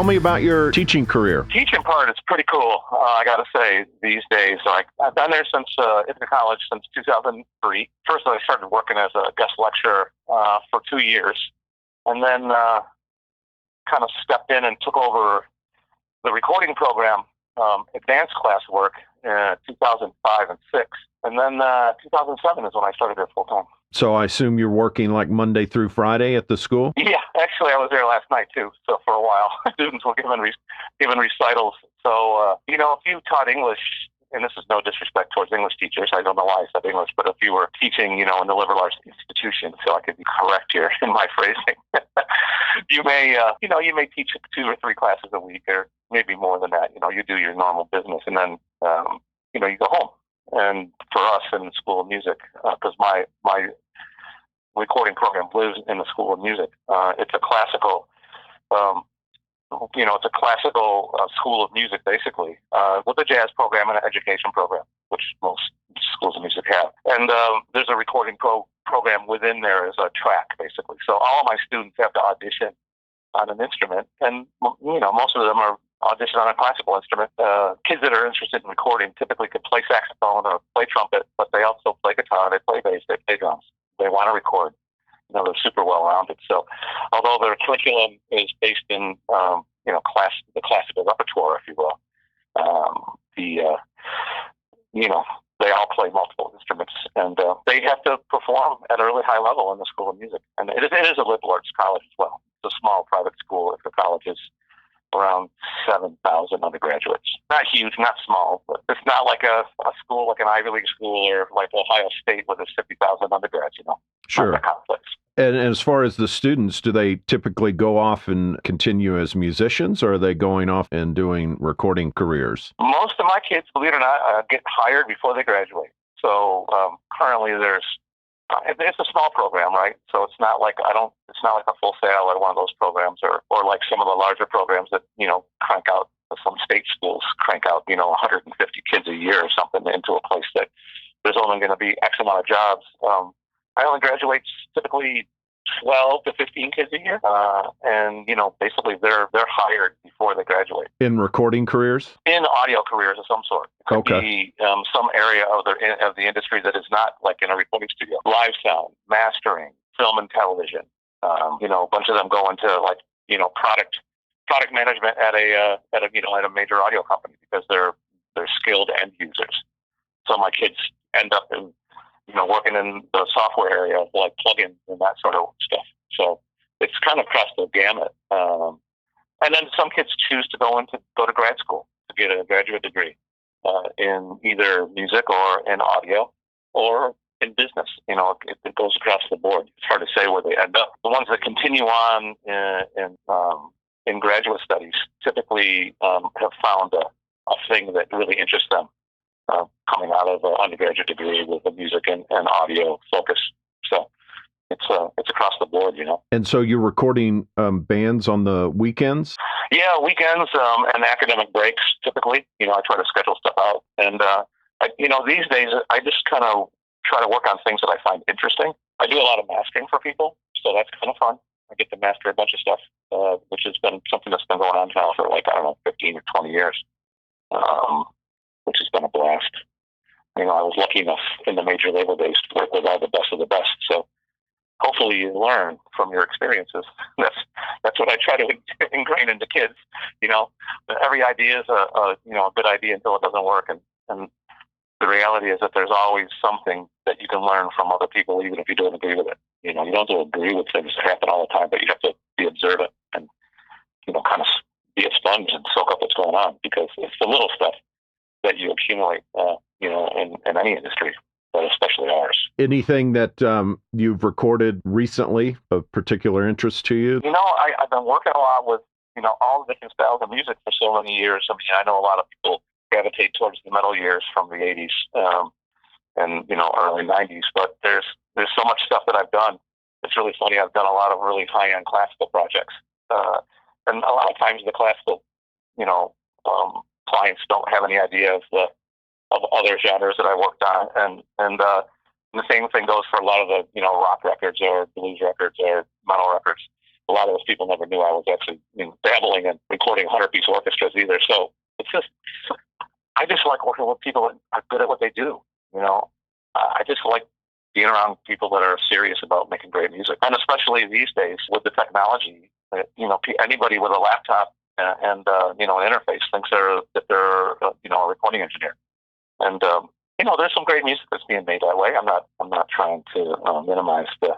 Tell me about your teaching career. Teaching part is pretty cool, I got to say, these days. I've been there since Ithaca College since 2003. First, I started working as a guest lecturer for 2 years, and then kind of stepped in and took over the recording program, advanced classwork, in 2005 and 6. And then 2007 is when I started there full time. So I assume you're working like Monday through Friday at the school? Yeah, actually, I was there last night too. So for a while, students were given recitals. So if you taught English, and this is no disrespect towards English teachers, I don't know why I said English, but if you were teaching, in the liberal arts institution, so I could be correct here in my phrasing, you may teach 2 or 3 classes a week, or maybe more than that. You do your normal business, and then you go home. And for us in the School of Music, because my recording program lives in the School of Music, it's a classical, school of music, basically, with a jazz program and an education program, which most schools of music have. And there's a recording program within there as a track, basically. So all of my students have to audition on an instrument, and most of them are audition on a classical instrument. Kids that are interested in recording typically could play saxophone or play trumpet, but they also play guitar, they play bass, they play drums. They want to record. They're super well-rounded. So although their curriculum is based in, the classical repertoire, if you will, they all play multiple instruments, and they have to perform at a really high level in the School of Music. And it is a liberal arts college as well. It's a small private school. If the college is around 7,000 undergraduates. Not huge, not small, but it's not like a school like an Ivy League school or like Ohio State with 50,000 undergrads, Sure. Not complex. And as far as the students, do they typically go off and continue as musicians, or are they going off and doing recording careers? Most of my kids, believe it or not, get hired before they graduate. So currently it's a small program, right? So it's not like it's not like a Full Sail or one of those programs, or like some of the larger programs that, crank out, some state schools crank out, 150 kids a year or something into a place that there's only going to be X amount of jobs. I only graduate typically 12 to 15 kids a year. And, basically they're hired before they graduate. In recording careers? In audio careers of some sort. It could be some area of the industry that is not like in a recording studio. Live sound, mastering, film and television. A bunch of them go into product management at a major audio company because they're skilled end users. So my kids end up in working in the software area, like plugins and that sort of stuff. So it's kind of across the gamut. And then some kids choose to go to grad school to get a graduate degree in either music or in audio or in business. It goes across the board. It's hard to say where they end up. The ones that continue on in graduate studies typically have found a thing that really interests them. Coming out of an undergraduate degree with a music and audio focus. So it's across the board, And so you're recording bands on the weekends? Yeah, weekends and academic breaks, typically. I try to schedule stuff out. And, these days I just kind of try to work on things that I find interesting. I do a lot of mastering for people, so that's kind of fun. I get to master a bunch of stuff, which has been something that's been going on now for 15 or 20 years. Which has been a blast. I was lucky enough in the major label days to work with all the best of the best. So hopefully you learn from your experiences. That's what I try to ingrain into kids. Every idea is a good idea until it doesn't work. And the reality is that there's always something that you can learn from other people, even if you don't agree with it. You don't have to agree with things that happen all the time, but you have to be observant and, kind of be a sponge and soak up what's going on, because it's the little stuff that you accumulate, in any industry, but especially ours. Anything that you've recorded recently of particular interest to you? I've been working a lot with, all the different styles of music for so many years. I mean, I know a lot of people gravitate towards the metal years from the 80s and, early 90s, but there's so much stuff that I've done. It's really funny. I've done a lot of really high-end classical projects. And a lot of times the classical, clients don't have any idea of other genres that I worked on, and the same thing goes for a lot of the rock records or blues records or metal records. a lot of those people never knew I was actually dabbling and recording 100-piece orchestras either. So it's just, I just like working with people that are good at what they do. I just like being around people that are serious about making great music, and especially these days with the technology. Anybody with a laptop and an interface thinks that they're a recording engineer, and there's some great music that's being made that way. I'm not trying to minimize the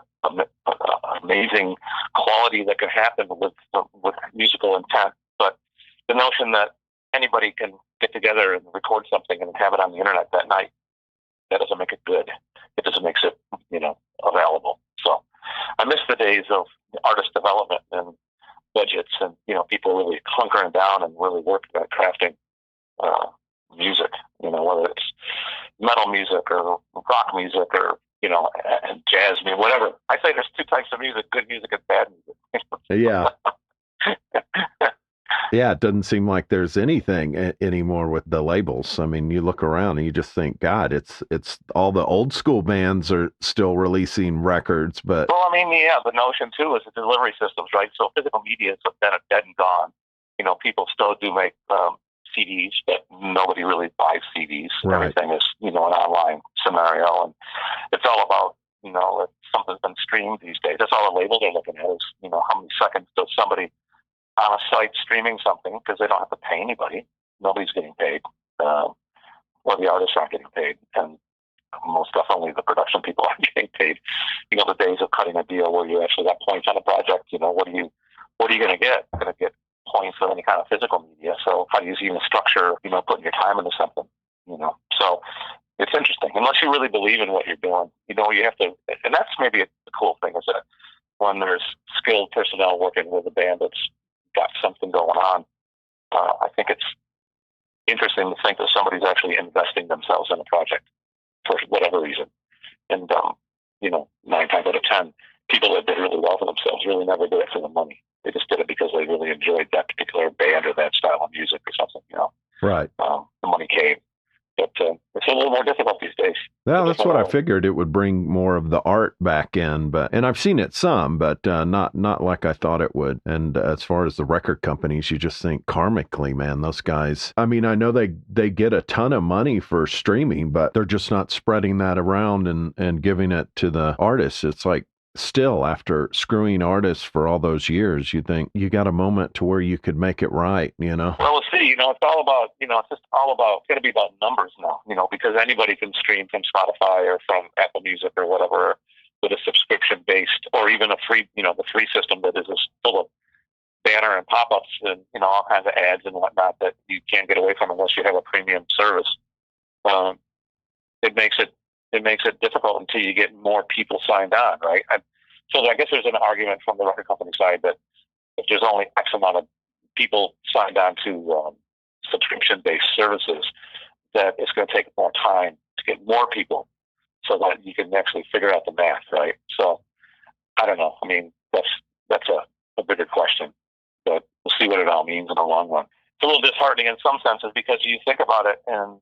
amazing quality that can happen with musical intent, but the notion that anybody can get together and record something and have it on the internet that night, that doesn't make it good. It just makes it, available. So I miss the days of artist development and budgets and, people really hunkering down and really working at crafting music, whether it's metal music or rock music or, and jazz music, whatever. I say there's two types of music, good music and bad music. Yeah. Yeah, it doesn't seem like there's anything anymore with the labels. I mean, you look around and you just think, God, it's all the old school bands are still releasing records, but well, the notion too is the delivery systems, right? So physical media is dead and gone. People still do make CDs, but nobody really buys CDs. Right. Everything is an online scenario, and it's all about if something's been streamed these days. That's all the labels are looking at is how many seconds does somebody on a site streaming something, because they don't have to pay anybody. Nobody's getting paid, or the artists aren't getting paid, and most definitely the production people aren't getting paid. The days of cutting a deal where you actually got points on a project. What are you going to get? You're going to get points for any kind of physical media. So how do you even structure, putting your time into something? So it's interesting. Unless you really believe in what you're doing, you have to, and that's maybe the cool thing is that when there's skilled personnel working with a band that's got something going on, I think it's interesting to think that somebody's actually investing themselves in a project for whatever reason. And, 9 times out of 10, people that did really well for themselves really never did it for the money. They just did it because they really enjoyed that particular band or that style of music or something, Right. The money came. But it's a little more difficult these days. Well, that's what I figured. It would bring more of the art back in, and I've seen it some, but not like I thought it would. And as far as the record companies, you just think karmically, man, those guys. I mean, I know they get a ton of money for streaming, but they're just not spreading that around and giving it to the artists. It's like, still, after screwing artists for all those years, you think you got a moment to where you could make it right, Well, we'll see. It's all about, it's just all about, it's going to be about numbers now, because anybody can stream from Spotify or from Apple Music or whatever with a subscription-based or even a free, the free system that is just full of banner and pop-ups and, all kinds of ads and whatnot that you can't get away from unless you have a premium service. It makes it difficult until you get more people signed on, right? So I guess there's an argument from the record company side that if there's only X amount of people signed on to subscription-based services, that it's going to take more time to get more people so that you can actually figure out the math, right? So I don't know. That's a bigger question, but we'll see what it all means in the long run. It's a little disheartening in some senses because you think about it, and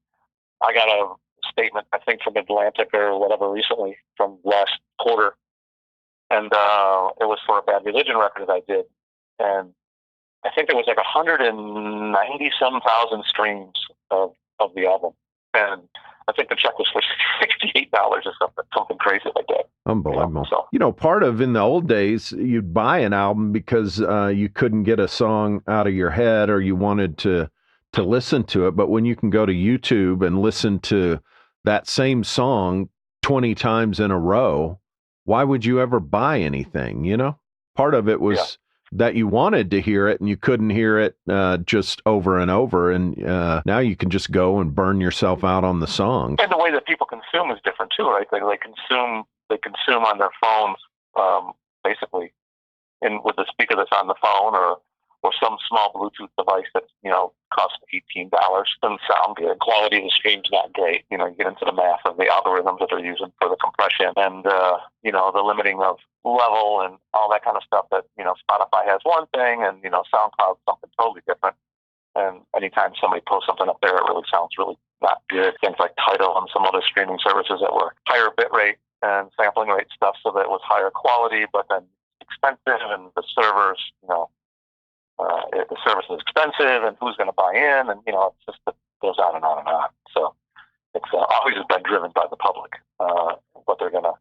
I got a statement, I think, from Atlantic or whatever recently from last quarter. And it was for a Bad Religion record that I did. And I think there was like 190-some thousand streams of the album. And I think the check was for $68 or something crazy like that. Unbelievable. Part of in the old days, you'd buy an album because you couldn't get a song out of your head or you wanted to listen to it. But when you can go to YouTube and listen to that same song 20 times in a row, why would you ever buy anything? Part of it was that you wanted to hear it and you couldn't hear it just over and over. And now you can just go and burn yourself out on the song. And the way that people consume is different too, right? They consume on their phones, basically, and with the speaker that's on the phone or some small Bluetooth device that, costs $18. Doesn't sound good. Quality of the stream's not great. You get into the math of the algorithms that they're using for the compression and, the limiting of level and all that kind of stuff that, Spotify has one thing and, SoundCloud's something totally different. And anytime somebody posts something up there, it really sounds really not good. Things like Tidal and some other streaming services that were higher bit rate and sampling rate stuff so that it was higher quality, but then expensive, and the servers, the service is expensive, and who's going to buy in, and it's just it goes on and on and on. So it's always been driven by the public, what they're going to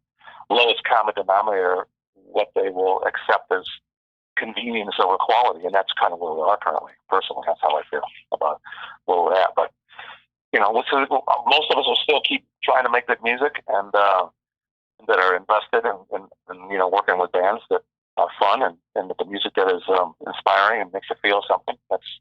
lowest common denominator, what they will accept as convenience over quality, and that's kind of where we are currently. Personally, that's how I feel about where we're at. But most of us will still keep trying to make good music, and that are invested in working with bands that are fun, and with the music that is inspiring and makes you feel something. It's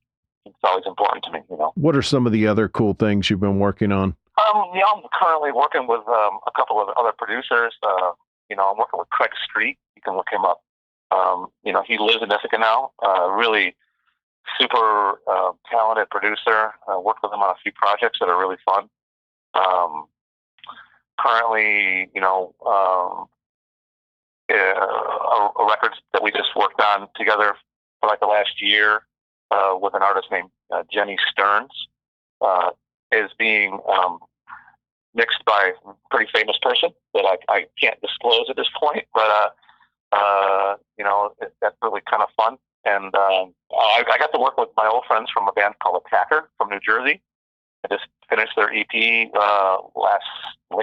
always important to me. What are some of the other cool things you've been working on? I'm currently working with a couple of other producers. I'm working with Craig Street. You can look him up. He lives in Ithaca now. Really super talented producer. Worked with him on a few projects that are really fun. Currently, records that we just worked on together for like the last year with an artist named Jenny Stearns is being mixed by a pretty famous person that I can't disclose at this point, but that's really kind of fun. And I got to work with my old friends from a band called Attacker from New Jersey. I just finished their EP late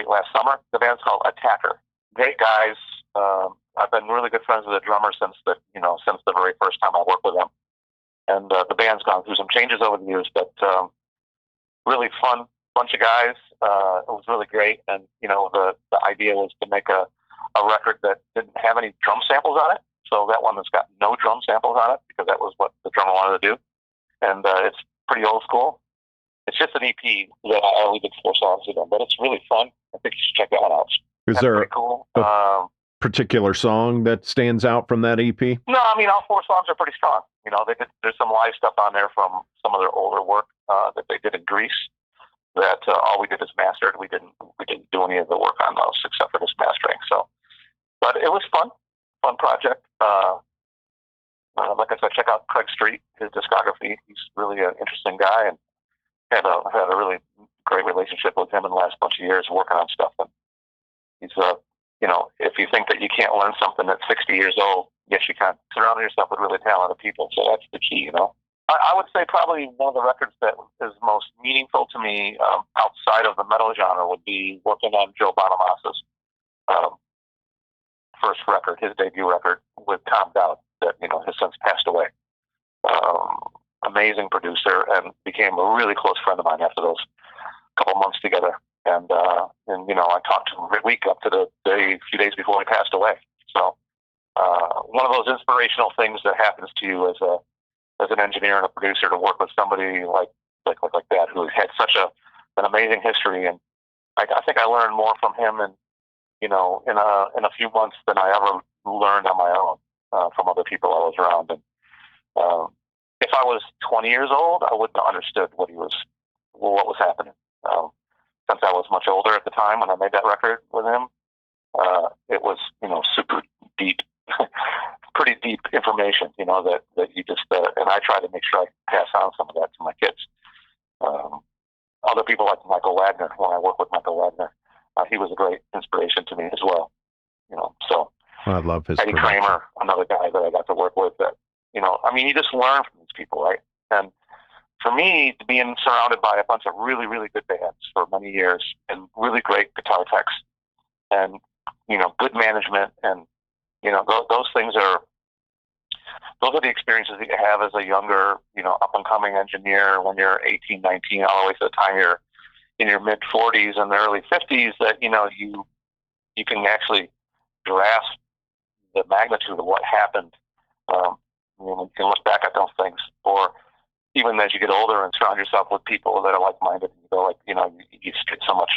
last summer. The band's called Attacker. Great guys. I've been really good friends with the drummer since the very first time I worked with them. And the band's gone through some changes over the years, but really fun bunch of guys. It was really great. And the idea was to make a record that didn't have any drum samples on it. So that one has got no drum samples on it because that was what the drummer wanted to do. And it's pretty old school. It's just an EP that I only did 4 songs with them, but it's really fun. I think you should check that one out. Is there cool. a particular song that stands out from that EP? No, all 4 songs are pretty strong. There's some live stuff on there from some of their older work that they did in Greece. That all we did is mastered. We didn't do any of the work on those except for this mastering. So, but it was fun project. Like I said, check out Craig Street, his discography. He's really an interesting guy, and had a really great relationship with him in the last bunch of years working on stuff. And he's if you think that you can't learn something at 60 years old, yes, you can. Surround yourself with really talented people. So that's the key, I would say probably one of the records that is most meaningful to me outside of the metal genre would be working on Joe Bonamassa's first record, his debut record with Tom Dowd, that has since passed away. Amazing producer, and became a really close friend of mine after those couple months together. And I talked to him every week up to the few days before he passed away. So one of those inspirational things that happens to you as an engineer and a producer, to work with somebody like that who had such an amazing history. And I think I learned more from him in a few months than I ever learned on my own from other people I was around. And if I was 20 years old, I wouldn't have understood what was happening. Since I was much older at the time when I made that record with him, it was super deep, pretty deep information. That you just and I try to make sure I pass on some of that to my kids. Other people like Michael Wagner. When I work with Michael Wagner, he was a great inspiration to me as well. So I love his Eddie production. Kramer, another guy that I got to work with. That you just learn from these people, right? And for me, being surrounded by a bunch of really, really good bands for many years, and really great guitar techs, and good management, and those are the experiences that you have as a younger, up and coming engineer when you're 18, 19, all the way to the time you're in your mid 40s and the early 50s. That you can actually grasp the magnitude of what happened. You can look back at those things, or even as you get older and surround yourself with people that are like-minded, you just get so much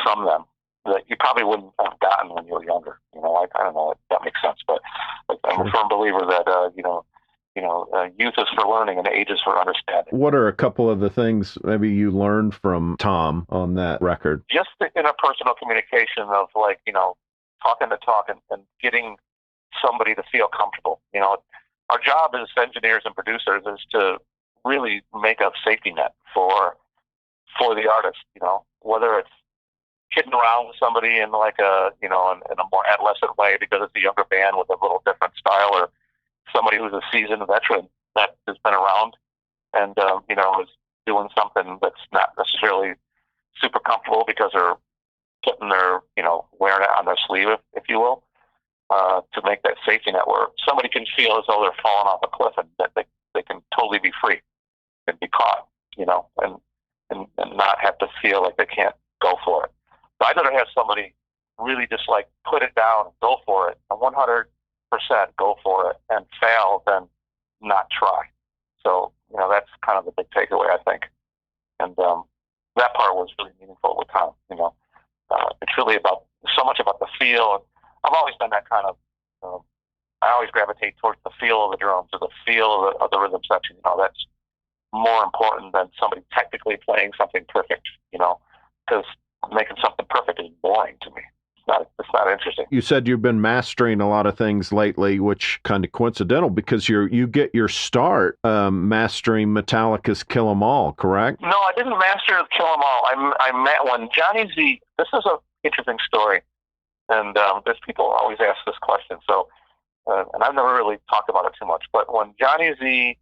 from them that you probably wouldn't have gotten when you were younger. I don't know if that makes sense, but I'm a firm believer that youth is for learning and age is for understanding. What are a couple of the things maybe you learned from Tom on that record? Just the interpersonal communication of talking to talk and getting somebody to feel comfortable. Our job as engineers and producers is to really make a safety net for the artist, whether it's kidding around with somebody in like a, in a more adolescent way because it's a younger band with a little different style, or somebody who's a seasoned veteran that has been around and, is doing something that's not necessarily super comfortable because they're putting their, wearing it on their sleeve, if you will, to make that safety net where somebody can feel as though they're falling off a cliff and that they can totally be free and be caught, and not have to feel like they can't go for it. So I'd rather have somebody really just like put it down, go for it, and 100% go for it and fail than not try. So, that's kind of the big takeaway, I think. And that part was really meaningful with Tom. It's really so much about the feel. I've always been that kind of, I always gravitate towards the feel of the drums or the feel of the rhythm section. That's more important than somebody technically playing something perfect, because making something perfect is boring to me. It's not interesting. You said you've been mastering a lot of things lately, which kind of coincidental because you get your start mastering Metallica's Kill 'Em All, correct? No, I didn't master Kill 'Em All. I met when Johnny Z. This is an interesting story, and there's people always ask this question. So, and I've never really talked about it too much. But when Johnny Z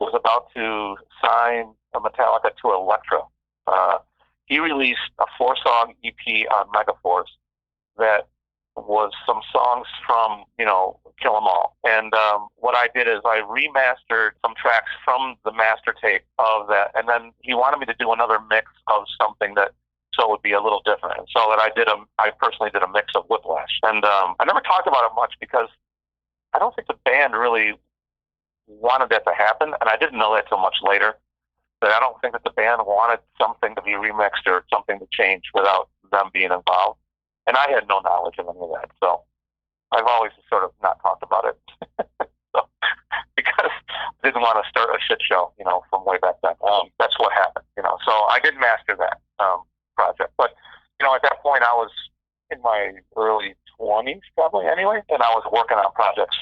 was about to sign Metallica to Elektra, he released a 4-song EP on Megaforce that was some songs from, Kill 'Em All. And what I did is I remastered some tracks from the master tape of that, and then he wanted me to do another mix of something that so it would be a little different. And so that I personally did a mix of Whiplash. And I never talked about it much because I don't think the band really wanted that to happen, and I didn't know that till much later. But I don't think that the band wanted something to be remixed or something to change without them being involved. And I had no knowledge of any of that, so I've always sort of not talked about it so, because I didn't want to start a shit show, from way back then. That's what happened, So I did master that project, but at that point I was in my early 20s, probably anyway, and I was working on projects,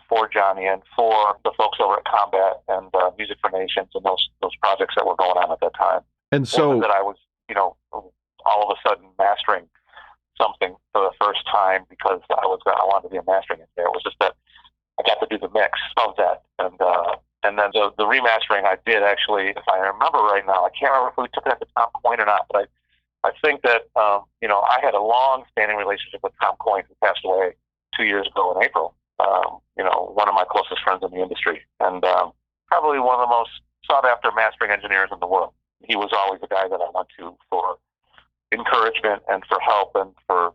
for Johnny and for the folks over at Combat and Music for Nations and those projects that were going on at that time. And so that I was, all of a sudden mastering something for the first time because I wanted to be a mastering engineer. It was just that I got to do the mix of that, and then the remastering I did actually, if I remember right now, I can't remember if we took it at the Tom Coyne or not, but I think that I had a long-standing relationship with Tom Coyne, who passed away 2 years ago in April. One of my closest friends in the industry, and probably one of the most sought-after mastering engineers in the world. He was always the guy that I went to for encouragement and for help, and for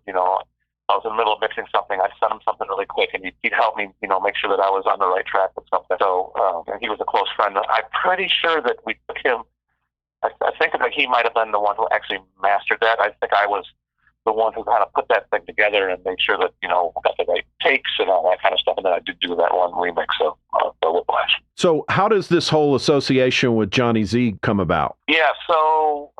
I was in the middle of mixing something, I sent him something really quick, and he'd help me make sure that I was on the right track with something. So and he was a close friend. I'm pretty sure that we took him. I think that he might have been the one who actually mastered that. I think I was the one who kind of put that thing together and made sure that got the right takes and all that kind of stuff. And then I did do that one remix of the Whiplash. So how does this whole association with Johnny Z come about? Yeah, so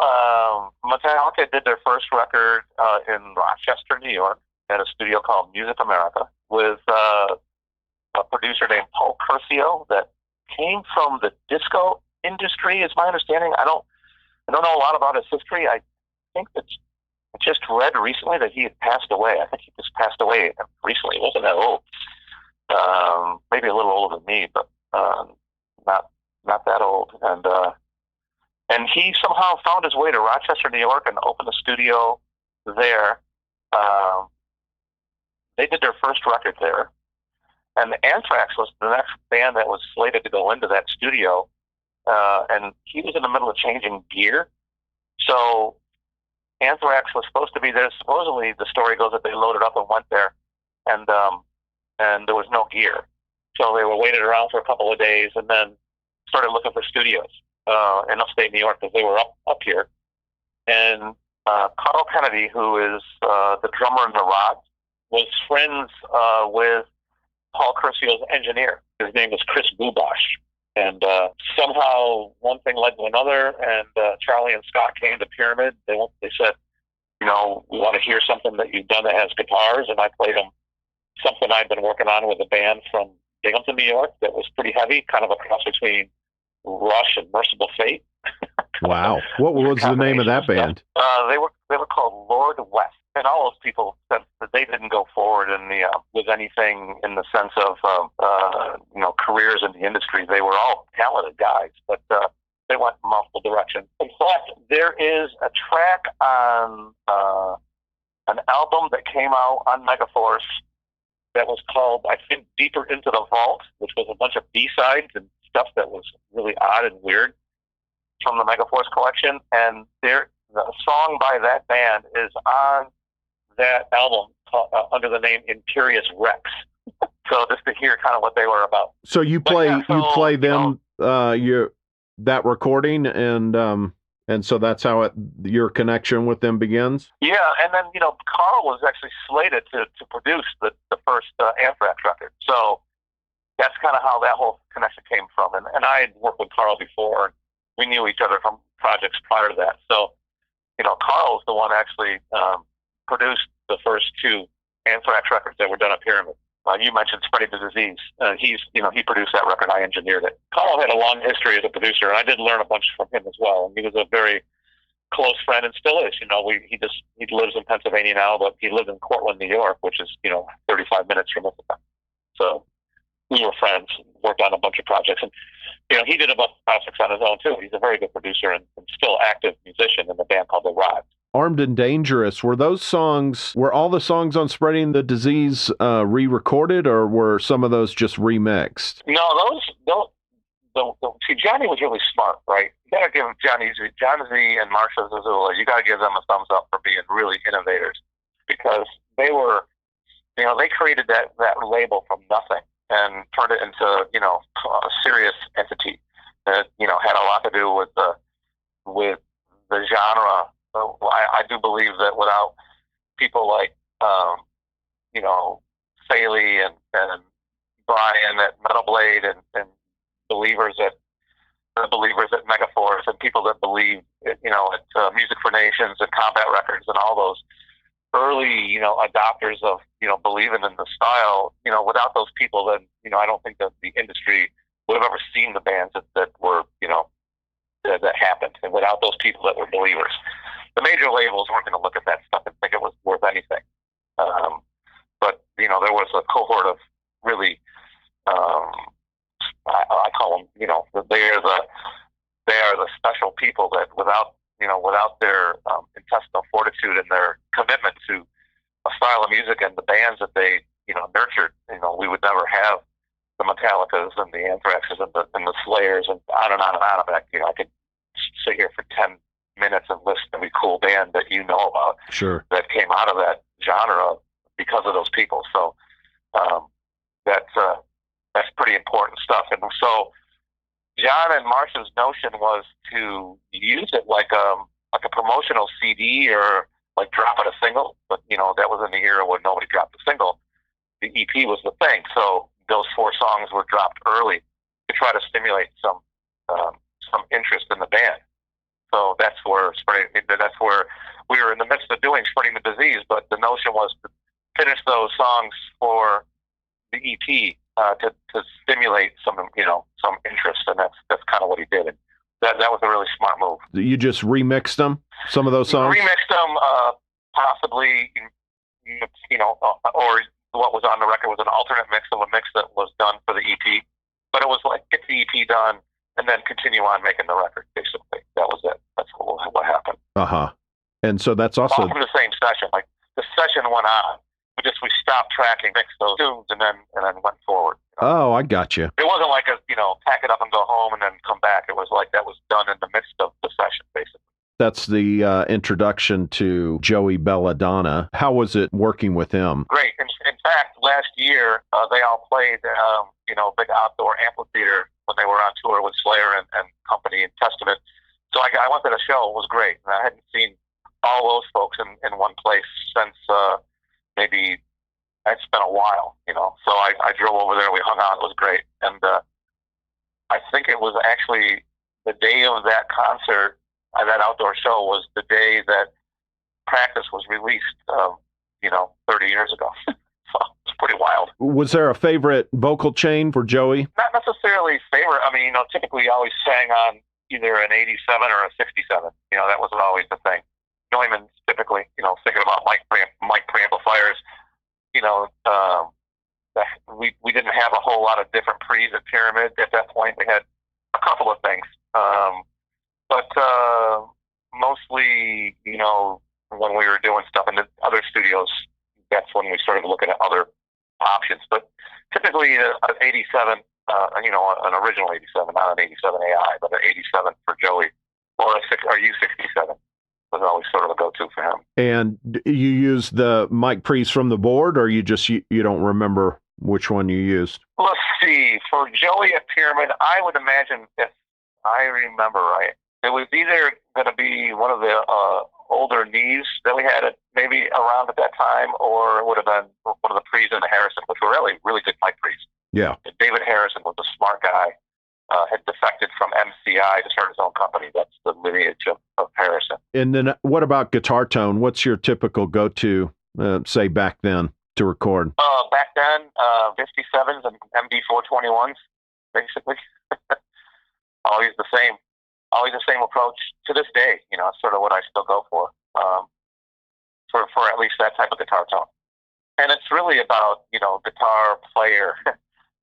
Metallica did their first record in Rochester, New York, at a studio called Music America with a producer named Paul Curcio that came from the disco industry, is my understanding. I don't know a lot about his history. I think that I just read recently that he had passed away. I think he just passed away recently. He wasn't that old. Maybe a little older than me, but not that old. And he somehow found his way to Rochester, New York, and opened a studio there. They did their first record there, and Anthrax was the next band that was slated to go into that studio. And he was in the middle of changing gear, so Anthrax was supposed to be there. Supposedly, the story goes that they loaded up and went there, and there was no gear, so they were waited around for a couple of days, and then started looking for studios in upstate New York because they were up here. And Carl Kennedy, who is the drummer in the Rods, was friends with Paul Curcio's engineer. His name was Chris Bubosh. And somehow one thing led to another, and Charlie and Scott came to Pyramid. They said, we want to hear something that you've done that has guitars, and I played them something I'd been working on with a band from Binghamton, New York, that was pretty heavy, kind of a cross between Rush and Merciful Fate. Wow. What was the name of that band? They were called Lord West. And all those people said that they didn't go forward in the with anything in the sense of careers in the industry. They were all talented guys, but they went in multiple directions. In fact, there is a track on an album that came out on Megaforce that was called, I think, Deeper Into the Vault, which was a bunch of B-sides and stuff that was really odd and weird from the Megaforce collection. And the song by that band is on that album under the name Imperious Rex. So just to hear kind of what they were about. So you play them that recording, and so that's how your connection with them begins. Yeah, and then Carl was actually slated to produce the first Anthrax record. So that's kind of how that whole connection came from. And I had worked with Carl before. We knew each other from projects prior to that. So Carl was the one actually produced the first two Anthrax records that were done at Pyramid. You mentioned Spreading the Disease. He produced that record. I engineered it. Carl had a long history as a producer, and I did learn a bunch from him as well. And he was a very close friend, and still is. He lives in Pennsylvania now, but he lived in Cortland, New York, which is 35 minutes from Ithaca. So we were friends. Worked on a bunch of projects, and he did a bunch of projects on his own too. He's a very good producer and still active musician in a band called The Rod. Armed and Dangerous, were all the songs on Spreading the Disease re-recorded, or were some of those just remixed? No, see, Johnny was really smart, right? You gotta give John Z and Marsha Zazula, you gotta give them a thumbs up for being really innovators, because they were, they created that label from nothing and turned it into, a serious entity that, had a lot to do with the genre. So I do believe that without people like, Saley and Brian at Metal Blade and believers at Megaforce and people that believe, at Music for Nations and Combat Records and all those early, adopters of, believing in the style, without those people, then, I don't think that the industry would have ever seen the bands that were, that happened. And without those people that were believers, the major labels weren't going to look at that stuff and think it was worth anything. But, there was a cohort of really, I call them, they are the special people that without their intestinal fortitude and their commitment to a style of music and the bands that they, nurtured, we would never have the Metallicas and the Anthraxes and the Slayers and on and on and on. I could sit here for 10 minutes and list every cool band that about. Sure. That came out of that genre because of those people. So that's pretty important stuff. And so John and Marsha's notion was to use it like a promotional CD or like drop it a single. But that was in the era when nobody dropped a single. The EP was the thing. So those 4 songs were dropped early to try to stimulate some interest in the band. So that's where we were in the midst of doing Spreading the Disease, but the notion was to finish those songs for the EP to stimulate some interest, and that's kind of what he did. And that was a really smart move. You just remixed them, some of those songs? Remixed them, possibly, or what was on the record was an alternate mix of a mix that was done for the EP, but it was like get the EP done and then continue on making the record, basically. That was it. That's what happened. Uh-huh. And so that's also... All from the same session. Like, the session went on. We stopped tracking, mixed those tunes, and then went forward. Oh, I got you. It wasn't like pack it up and go home and then come back. It was like that was done in the midst of the session, basically. That's the introduction to Joey Belladonna. How was it working with him? Great. In fact, last year, they all played, big outdoor amphitheater when they were on tour with Slayer and company and Testament. So I went to the show. It was great. And I hadn't seen all those folks in one place since maybe it's been a while, So I drove over there. We hung out. It was great. And I think it was actually the day of that concert, that outdoor show was the day that Practice was released, 30 years ago. So it's pretty wild. Was there a favorite vocal chain for Joey? Not necessarily favorite. I mean, typically I always sang on either an 87 or a 67. That was always the thing. Neumann's typically, thinking about mic preamplifiers, we didn't have a whole lot of different pre's at Pyramid at that point. We had a couple of things. But mostly, when we were doing stuff in the other studios, that's when we started looking at other options. But typically, an 87, an original 87, not an 87 AI, but an 87 for Joey, or a U67 was always sort of a go-to for him. And you use the mic pre's from the board, or you don't remember which one you used? Let's see. For Joey at Pyramid, I would imagine, if I remember right, it was either going to be one of the older knees that we had maybe around at that time, or it would have been one of the pre's in the Harrison, which were really, really good mic pre's. Yeah. David Harrison was a smart guy, had defected from MCI to start his own company. That's the lineage of Harrison. And then what about guitar tone? What's your typical go-to, say, back then to record? Back then, 57s and MD421s, basically. Always the same approach to this day. It's sort of what I still go for at least that type of guitar tone. And it's really about, guitar player,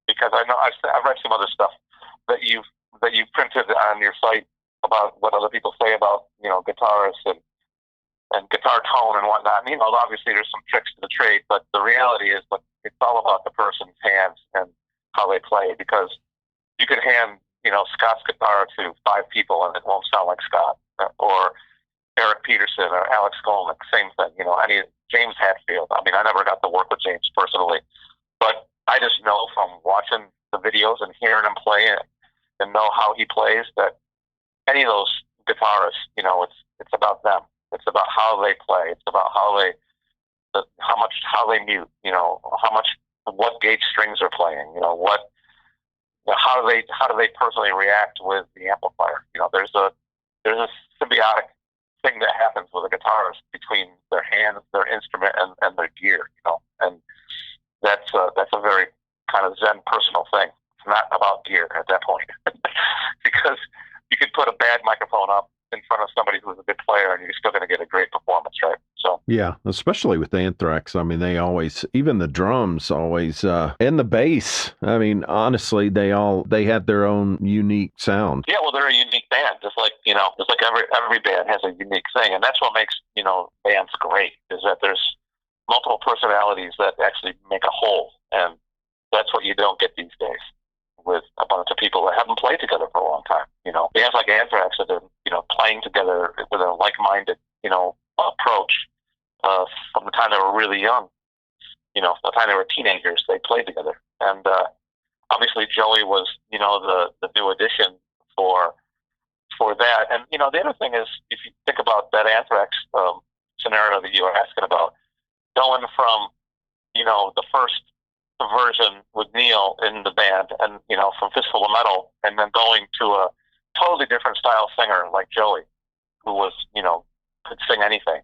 because I know I've read some other stuff that you've printed on your site about what other people say about, guitarists and guitar tone and whatnot. And, obviously there's some tricks to the trade, but the reality is that it's all about the person's hands and how they play, because you could hand, Scott's guitar to 5 people and it won't sound like Scott, or Eric Peterson or Alex Skolnick, same thing, any James Hatfield. I mean, I never got to work with James personally, but I just know from watching the videos and hearing him play and know how he plays that any of those guitarists, it's about them. It's about how they play. It's about how they mute, what gauge strings are playing, how do they personally react with the amplifier? There's a symbiotic thing that happens with a guitarist between their hands, their instrument, and their gear, and that's a very kind of Zen personal thing. It's not about gear at that point, because you could put a bad microphone up in front of somebody who's a good player and you're still going to get a great performance, right? So yeah, especially with Anthrax. I mean, they always, even the drums always, and the bass. I mean, honestly, they had their own unique sound. Yeah, well, they're a unique band, just like every band has a unique thing, and that's what makes bands great, is that there's multiple personalities that actually make a whole, and that's what you don't get these days with a bunch of people that haven't played together for a long time. Bands like Anthrax have been, playing together with a like-minded, approach from the time they were really young. The time they were teenagers, they played together. And obviously Joey was, the new addition for that. And, the other thing is, if you think about that Anthrax scenario that you were asking about, going from, the first version with Neil in the band and, from Fistful of Metal, and then going to a totally different style singer like Joey, who was, could sing anything.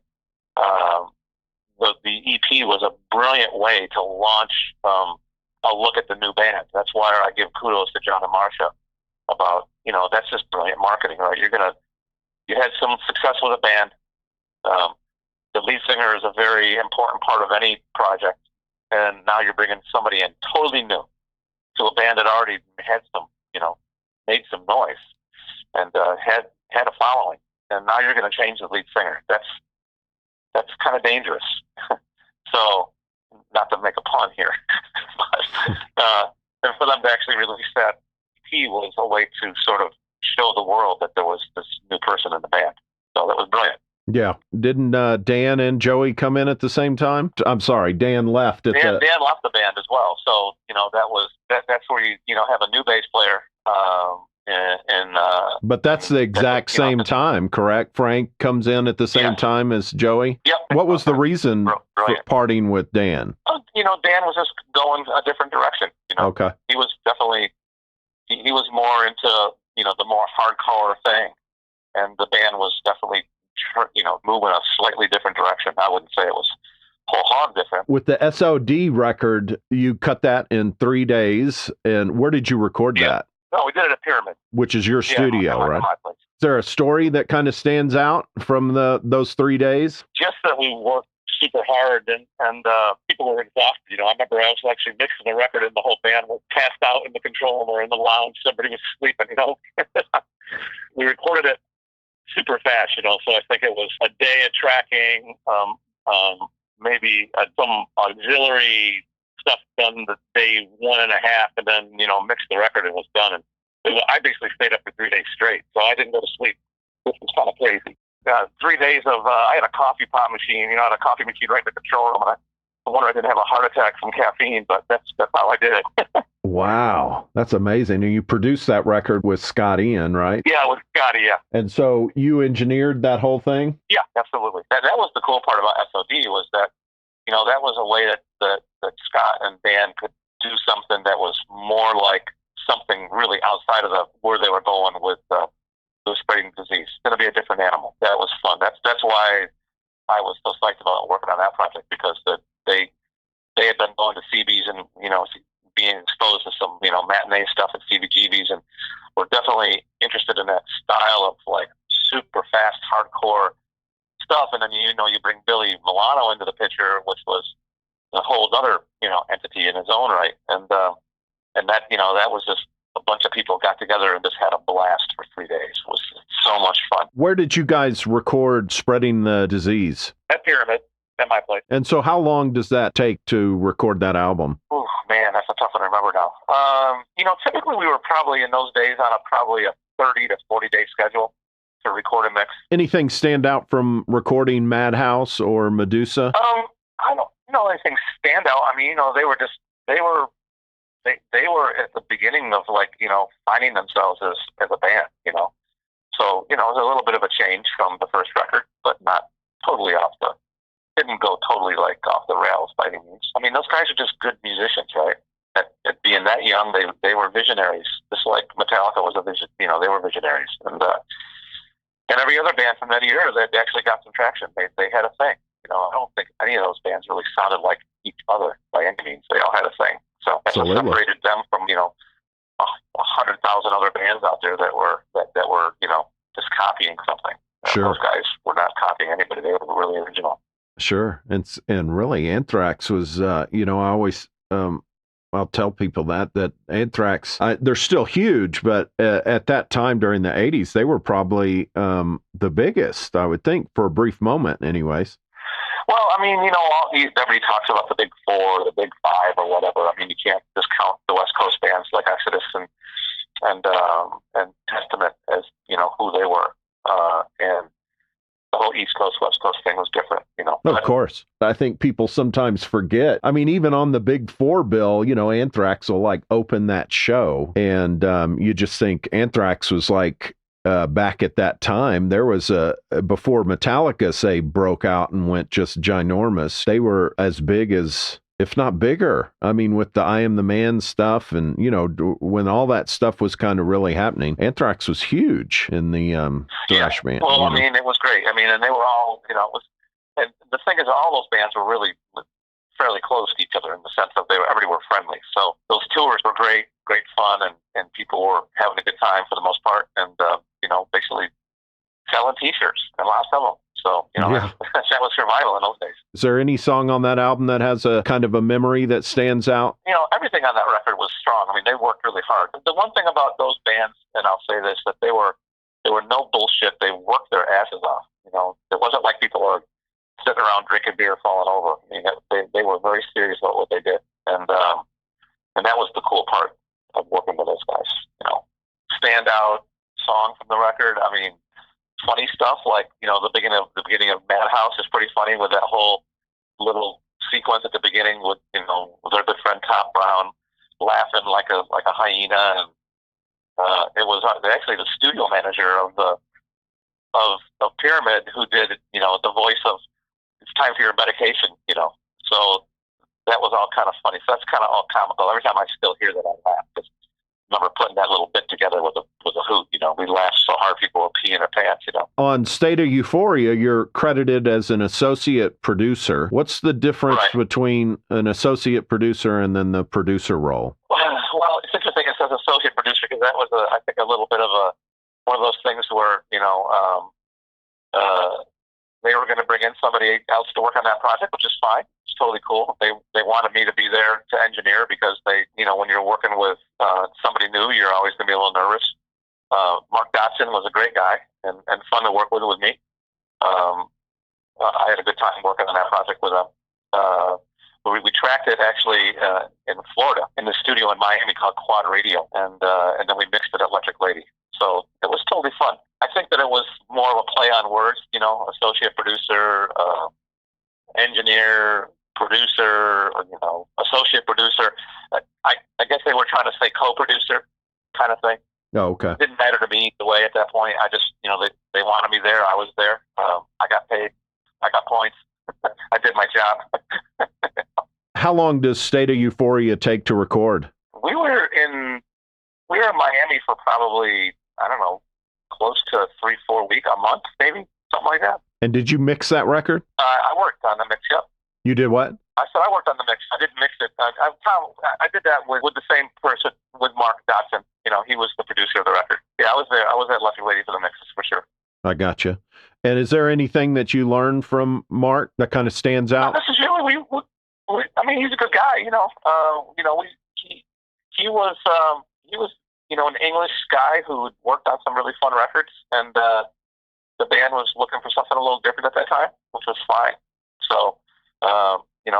The EP was a brilliant way to launch a look at the new band. That's why I give kudos to John and Marcia about, that's just brilliant marketing, right? You had some success with a band. The lead singer is a very important part of any project. And now you're bringing somebody in totally new to a band that already had some, made some noise and had a following. And now you're going to change the lead singer. That's kind of dangerous. So, not to make a pun here, but and for them to actually release that EP was a way to sort of show the world that there was this new person in the band. So that was brilliant. Yeah. Didn't Dan and Joey come in at the same time? I'm sorry, Dan left. Dan left the band as well. So, that's where you have a new bass player. But that's the exact same time, correct? Frank comes in at the same time as Joey? Yep. What was the reason for parting with Dan? Dan was just going a different direction. Okay. He was definitely, he was more into, the more hardcore thing. And the band was definitely, moving a slightly different direction. I wouldn't say it was whole hog different. With the S.O.D. record, you cut that in 3 days. And where did you record that? No, we did it at Pyramid. Which is your studio, right? My place. Is there a story that kind of stands out from those 3 days? Just that we worked super hard and people were exhausted. I remember I was actually mixing the record and the whole band was passed out in the control room or in the lounge. Somebody was sleeping, We recorded it super fast, so I think it was a day of tracking, maybe some auxiliary stuff done the day 1.5, and then, mixed the record and was done. And I basically stayed up for 3 days straight, so I didn't go to sleep. This was kind of crazy. 3 days of, I had a coffee pot machine, I had a coffee machine right in the control room. I wonder I didn't have a heart attack from caffeine, but that's how I did it. Wow, that's amazing. And you produced that record with Scott Ian, right? Yeah, with Scotty, yeah. And so you engineered that whole thing? Yeah, absolutely. That was the cool part about S.O.D. was that, that was a way that Scott and Dan could do something that was more like something really outside of where they were going with the spreading disease. It's going to be a different animal. That was fun. That's why I was so psyched about working on that project, because they had been going to CBs and, being exposed to some, matinee stuff at CBGBs, and were definitely interested in that style of like super fast, hardcore stuff. And then, you bring Billy Milano into the picture, which was a whole other, entity in his own right. And that, that was just a bunch of people got together and just had a blast for 3 days. It was so much fun. Where did you guys record Spreading the Disease? At Pyramid, at my place. And so how long does that take to record that album? Oh, man, that's a tough one to remember now. Typically we were probably in those days on probably a 30 to 40 day schedule to record and mix. Anything stand out from recording Madhouse or Medusa? I don't know anything stand out. I mean, they were at the beginning of finding themselves as a band, So, it was a little bit of a change from the first record, but not totally didn't go totally off the rails by any means. I mean, those guys are just good musicians, right? At being that young, they were visionaries, just like Metallica was a vision. They were visionaries, and every other band from that era, they actually got some traction. They had a thing. I don't think any of those bands really sounded like each other by any means. They all had a thing. So that's what separated them from 100,000 other bands out there that were just copying something. Sure. Those guys were not copying anybody. They were really original. Sure. And really, Anthrax was, I always, I'll tell people that Anthrax, they're still huge, but at that time during the 80s, they were probably the biggest, I would think, for a brief moment anyways. Well, I mean, everybody talks about the big four, the big five, or whatever. I mean, you can't discount the West Coast bands like Exodus and Testament as, who they were. And the whole East Coast, West Coast thing was different, Of course. I think people sometimes forget. I mean, even on the big four bill, Anthrax will open that show, and you just think Anthrax was back at that time, there was before Metallica, say, broke out and went just ginormous, they were as big as, if not bigger. I mean, with the I Am the Man stuff and, when all that stuff was kind of really happening, Anthrax was huge in the thrash band. Well, I mean, it was great. I mean, and they were all, and the thing is, all those bands were really fairly close to each other in the sense of everybody were friendly. So those tours were great fun, and people were having a good time for the most part, and basically selling T-shirts, and lots of them. So that was survival in those days. Is there any song on that album that has a kind of a memory that stands out? Everything on that record was strong. I mean, they worked really hard. The one thing about those bands, and I'll say this, that they were no bullshit. They worked their asses off. It wasn't like people were sitting around drinking beer, falling over. I mean, they were very serious about what they did, and that was the cool part of working with those guys. Standout song from the record. I mean, funny stuff like the beginning of Madhouse is pretty funny, with that whole little sequence at the beginning with with our good friend Tom Brown laughing like a hyena, and it was actually the studio manager of Pyramid who did the voice of "It's Time for Your Medication," so that was all kind of funny. So that's kind of all comical. Every time I still hear that, I laugh. Just remember putting that little bit together with a hoot. We laughed so hard people were peeing their pants. On State of Euphoria, you're credited as an associate producer. What's the difference between an associate producer and then the producer role? Well, it's interesting. It says associate producer because that was, I think, a little bit of one of those things where they were going to bring in somebody else to work on that project, which is fine. It's totally cool. They wanted me to be there to engineer because when you're working with somebody new, you're always going to be a little nervous. Mark Dotson was a great guy and fun to work with me. I had a good time working on that project with him. We tracked it actually in Florida in the studio in Miami called Quad Radio, and then we mixed it at Electric Lady. So it was totally fun. I think that it was more of a play on words, associate producer, engineer, producer, associate producer. I guess they were trying to say co-producer kind of thing. Oh, okay. It didn't matter to me either way at that point. I just, they wanted me there. I was there. I got paid. I got points. I did my job. How long does State of Euphoria take to record? We were in Miami for probably, I don't know, close to 3-4 weeks, a month, maybe, something like that. And did you mix that record? I worked on the mix, yep. You did what? I said I worked on the mix. I didn't mix it. I did that with the same person, with Mark Dotson. He was the producer of the record. Yeah, I was there. I was at Lucky Lady for the mixes for sure. I gotcha. And is there anything that you learned from Mark that kind of stands out? This is really, he's a good guy. He was an English guy who worked on some really fun records, and the band was looking for something a little different at that time, which was fine. So,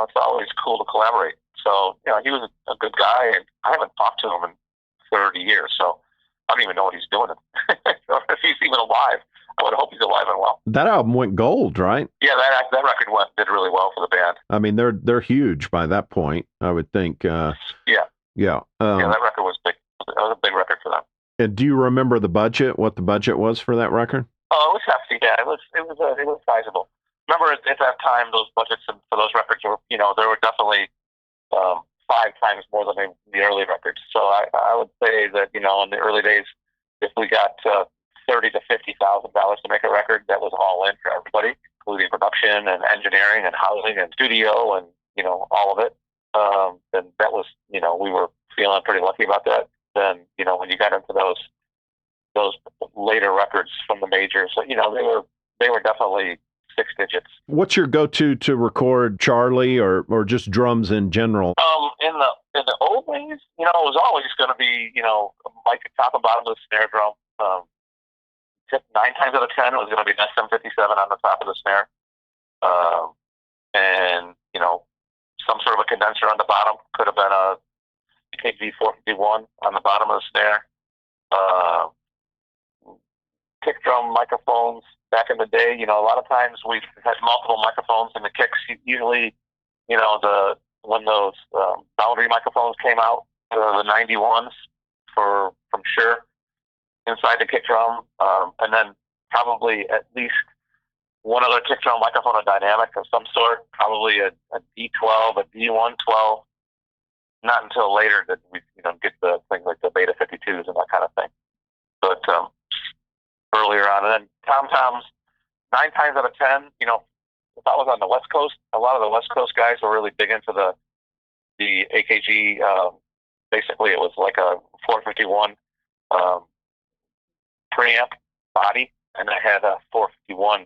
it's always cool to collaborate. So, he was a good guy, and I haven't talked to him in 30 years, so I don't even know what he's doing. If he's even alive, I would hope he's alive and well. That album went gold, right? Yeah, that record did really well for the band. I mean, they're huge by that point, I would think. Yeah. Yeah. That record was big. It was a big record for them. And do you remember the budget? What the budget was for that record? Oh, it was hefty. Yeah, it was sizable. Remember at that time, those budgets for those records were, they were definitely 5 times more than the early records. So I would say that in the early days, if we got $30,000 to $50,000 to make a record, that was all in for everybody, including production and engineering and housing and studio and all of it. Then that was we were feeling pretty lucky about that. Then when you got into those later records from the majors, they were definitely 6 digits. What's your go-to to record Charlie or just drums in general? In the old days, it was always going to be like the top and bottom of the snare drum. 9 times out of 10, it was going to be an SM57 on the top of the snare, and some sort of a condenser on the bottom. Could have been a KV451 on the bottom of the snare. Kick drum microphones back in the day. A lot of times we had multiple microphones in the kicks. Usually, when those boundary microphones came out, the 91s from Shure inside the kick drum, and then probably at least one other kick drum microphone, a dynamic of some sort, probably a D12, a D112. Not until later did we get the things like the Beta 52s and that kind of thing. But earlier on, and then tom-toms, 9 times out of 10, if I was on the West Coast, a lot of the West Coast guys were really big into the AKG. Basically, it was like a 451 preamp body, and I had a 451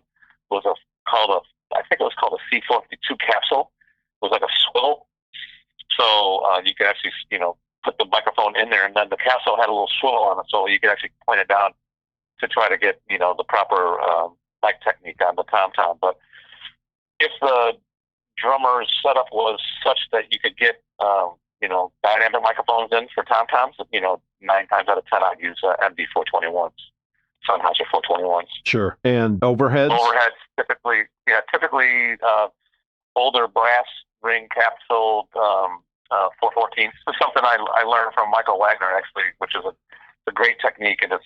I think it was called a C452 capsule. It was like a swivel, so you could actually put the microphone in there, and then the capsule had a little swivel on it, so you could actually point it down to try to get the proper mic technique on the tom-tom. But if the drummer's setup was such that you could get dynamic microphones in for tom-toms, 9 times out of 10 I'd use MD421s, Sennheiser 421s. Sure. And overheads? Overheads typically older brass ring capsule 414s. It's something I learned from Michael Wagner, actually, which is a great technique, and it's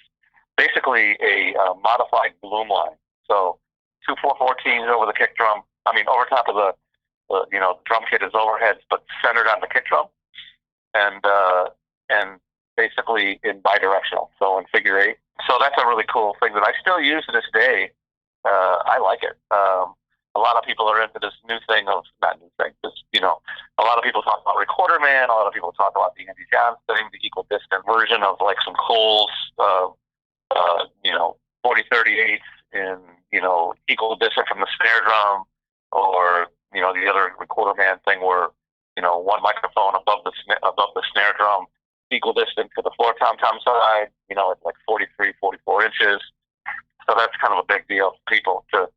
basically a modified bloom line. So 2 414s over the kick drum. Over top of the drum kit is overheads, but centered on the kick drum, and basically in bidirectional, so in figure 8. So that's a really cool thing that I still use to this day. I like it. A a lot of people are into this new thing of, not new thing, just, a lot of people talk about Recorder Man, a lot of people talk about the Andy Johns thing, the equal distant version of like some Coles, 4038 and, equal distant from the snare drum, or, the other Recorder Man thing where, one microphone above the snare drum, equal distant to the floor tom-tom side, at like 43, 44 inches. So that's kind of a big deal for people to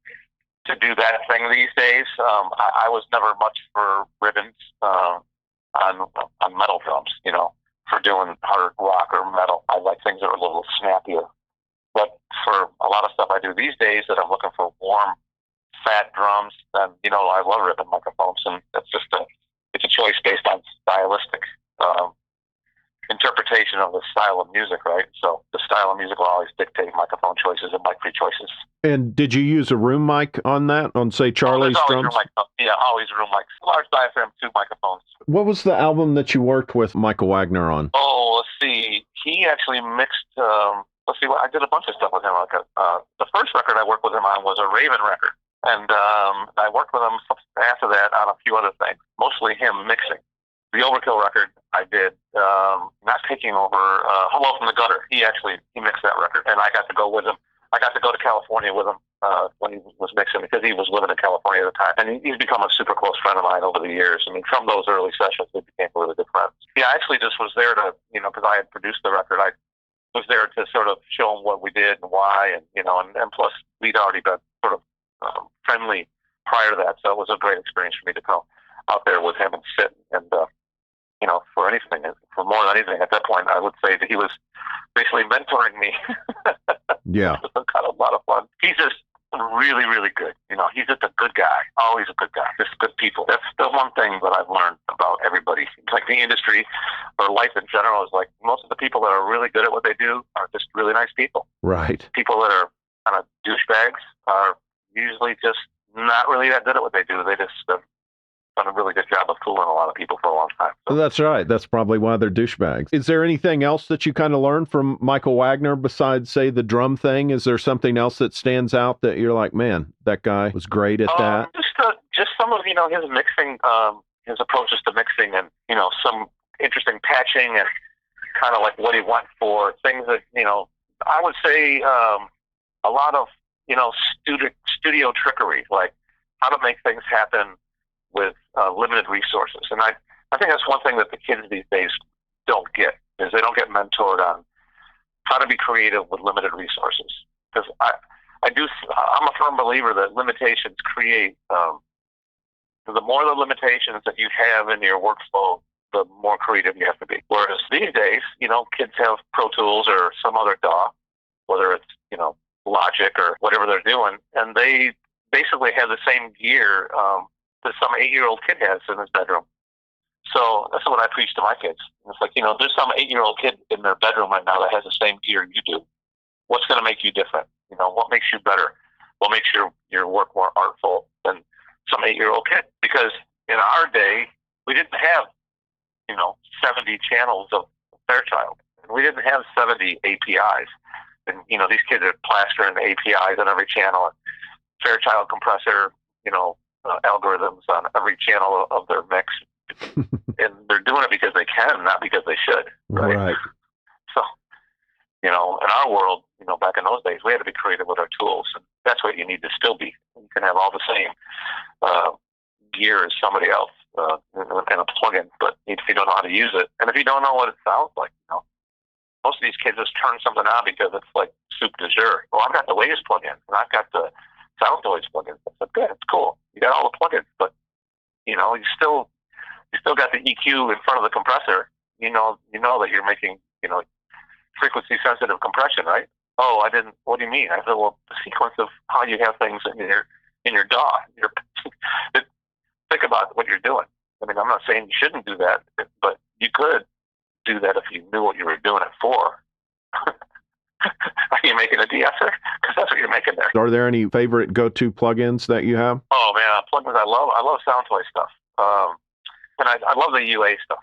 do that thing these days. I was never much for ribbons on metal drums, for doing hard rock or metal. I like things that are a little snappier. But for a lot of stuff I do these days that I'm looking for warm, fat drums, then, I love ribbon microphones, and that's just it's a choice based on stylistic interpretation of the style of music, right? So the style of music will always dictate microphone choices and mic choices. And did you use a room mic on that, on, say, Charlie's drums? Room mic. Yeah, always room mics. Large diaphragm, 2 microphones. What was the album that you worked with Michael Wagner on? Oh, let's see. He actually mixed, I did a bunch of stuff with him. The first record I worked with him on was a Raven record. And I worked with him after that on a few other things, mostly him mixing. The Overkill record I did, not taking over, Hello from the Gutter. He mixed that record, and I got to go with him. I got to go to California with him when he was mixing, because he was living in California at the time. And he's become a super close friend of mine over the years. I mean, from those early sessions, we became really good friends. Yeah, I actually just was there to, because I had produced the record, I was there to sort of show him what we did and why, and, and plus we'd already been sort of friendly prior to that, so it was a great experience for me to go out there with him and sit and, for more than anything, at that point, I would say that he was basically mentoring me. Yeah. It was kind of a lot of fun. He's just really, really good. He's just a good guy. Always a good guy. Just good people. That's the one thing that I've learned about everybody. Like the industry or life in general is like most of the people that are really good at what they do are just really nice people. Right. People that are kind of douchebags are usually just not really that good at what they do. They just done a really good job of fooling a lot of people for a long time. So. That's right. That's probably why they're douchebags. Is there anything else that you kind of learned from Michael Wagner besides, say, the drum thing? Is there something else that stands out that you're like, man, that guy was great at that? Just some of, his mixing, his approaches to mixing, and, some interesting patching, and kind of like what he went for, things that, I would say a lot of, studio trickery, like how to make things happen with limited resources. And I think that's one thing that the kids these days don't get, is they don't get mentored on how to be creative with limited resources. Because I'm a firm believer that limitations create, the more the limitations that you have in your workflow, the more creative you have to be. Whereas these days, kids have Pro Tools or some other DAW, whether it's, Logic or whatever they're doing, and they basically have the same gear that some 8-year-old kid has in his bedroom. So that's what I preach to my kids. It's like, there's some 8-year-old kid in their bedroom right now that has the same gear you do. What's going to make you different? What makes you better? What makes your work more artful than some 8-year-old kid? Because in our day, we didn't have, 70 channels of Fairchild. We didn't have 70 APIs. And, these kids are plastering the APIs on every channel, and Fairchild compressor, algorithms on every channel of their mix. And they're doing it because they can, not because they should. Right. So, in our world, back in those days, we had to be creative with our tools. And that's what you need to still be. You can have all the same gear as somebody else and a plugin, but if you don't know how to use it, and if you don't know what it sounds like, most of these kids just turn something on because it's like soup de jour. Well, I've got the latest plugin, and I've got the Sound Noise plugin. It's good. It's cool. You got all the plugins, but you still got the EQ in front of the compressor. You know that you're making frequency sensitive compression, right? Oh, I didn't. What do you mean? I said, well, the sequence of how you have things in your DAW. Think about what you're doing. I mean, I'm not saying you shouldn't do that, but you could do that if you knew what you were doing it for. Are you making a de-esser? Because that's what you're making there. Are there any favorite go-to plugins that you have? Oh man, plugins I love Sound Toy stuff, and I love the UA stuff.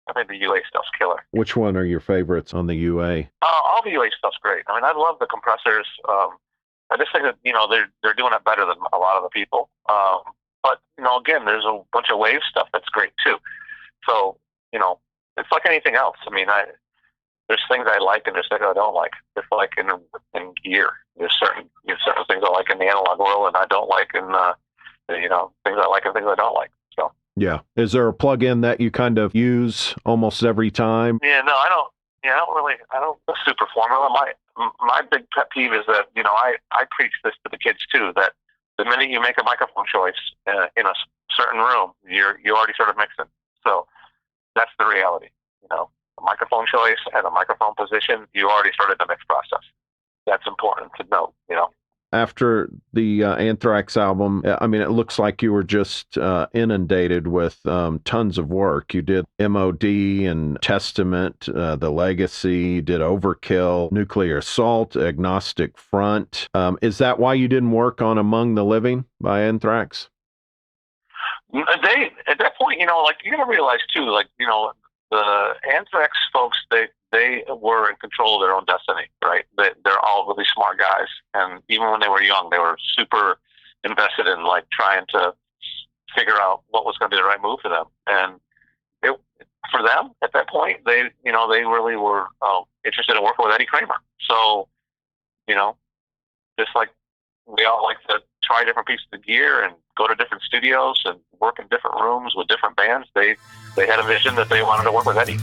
I think the UA stuff's killer. Which one are your favorites on the UA? All the UA stuff's great. I mean, I love the compressors. I just think that, they're doing it better than a lot of the people. But, again, there's a bunch of wave stuff that's great too. So, it's like anything else. I mean, there's things I like and there's things I don't like. It's like in gear. There's certain things I like in the analog world and I don't like in, things I like and things I don't like. So. Yeah. Is there a plug-in that you kind of use almost every time? Yeah, no, I don't. Yeah, I don't super formula. My big pet peeve is that, I preach this to the kids too, that the minute you make a microphone choice in a certain room, you already sort of mixing. So that's the reality. A microphone choice and a microphone position, you already started the mix process. That's important to note, After the Anthrax album, I mean, it looks like you were just inundated with tons of work. You did M.O.D. and Testament, The Legacy, did Overkill, Nuclear Assault, Agnostic Front. Is that why you didn't work on Among the Living by Anthrax? They, at that point, you gotta realize too, the Anthrax folks, they were in control of their own destiny, right? They're all really smart guys. And even when they were young, they were super invested in trying to figure out what was going to be the right move for them. And for them at that point, they really were interested in working with Eddie Kramer. So, just like we all like to try different pieces of gear and go to different studios and work in different rooms with different bands, they had a vision that they wanted to work with Eddie.